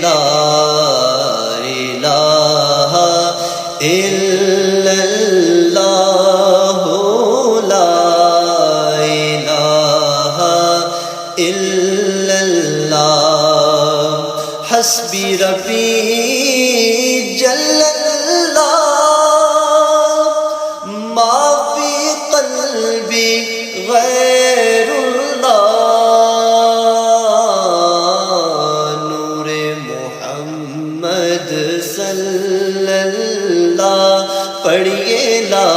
لا الہ الا اللہ لا الہ الا اللہ حسبی ربی جل اللہ ما فی قلبی غیر اللہ نور محمد صلی اللہ پڑھیے لا